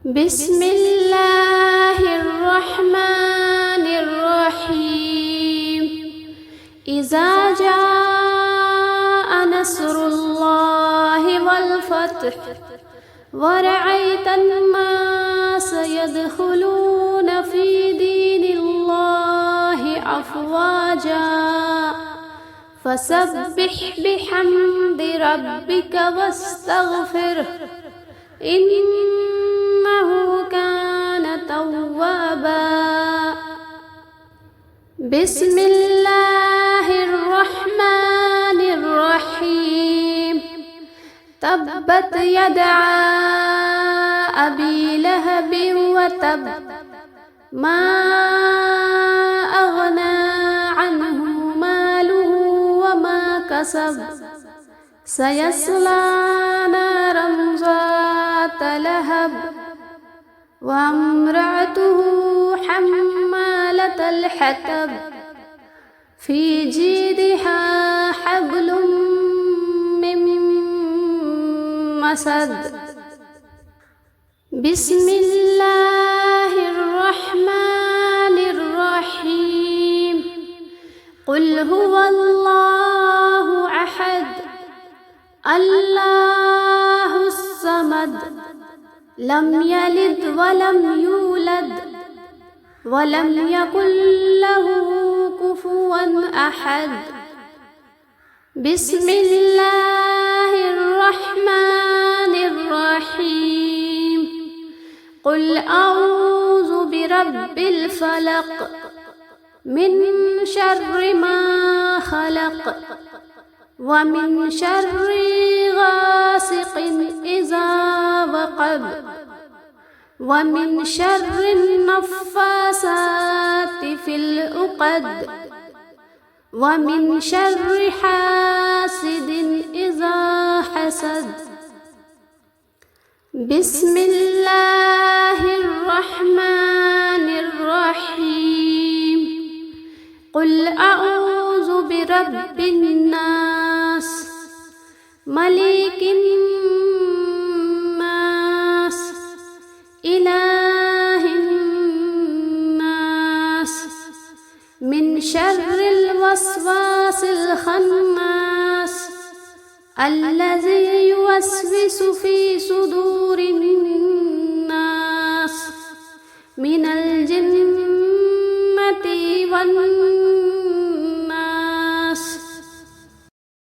बिस्मिल्लाहिर्रहमानिर्रहीम। इज़ा जाअ नस्रुल्लाहि वल फ़त्ह वरअयतन नास यदखुलून फ़ी दीनिल्लाहि अफ़वाजा फसब्बिह बिहम्दि रब्बिका वस्तग़फिरह इन्नहु कान तव्वाबा। बिस्मिल्लाहिर्रहमानिर्रहीम। तब्बत यदा अबी लहबिन व तब मा अग़ना अन्हु मालुहु व मा कसब सयस्ला नारन ज़ात लहब व इम्रअतुहु हम्मालतल हतब फ़ी जीदिहा हब्लुम मिन मसद। बिस्मिल्लाहिर्रहमानिर्रहीम। क़ुल हुवल्लाहु अहद अल्लाहुस समद लम यलिद वलम यूलद वलम यकुल लहू कुफुवन अहद। बिस्मिल्लाहिर्रहमानिर्रहीम। क़ुल अऊज़ु बिरब्बिल फ़लक़ मिन शर्रि मा ख़लक़ व मिन शर्रि गासिक़िन इज़ा वक़ब व मिन शर्रि नफ़्फ़ासाति फ़िल उक़द व मिन शर्रि हासिदिन इज़ा हसद। बिस्मिल्लाहिर्रहमानिर्रहीम। क़ुल अऊज़ु बिरब्बिन नास मलिकिन नास इलाहिन नास मिन शर्रिल वस्वासिल खन्नास अल्लज़ी युवस्विसु फ़ी सुदूरिन नास मिनल जिन्नति वन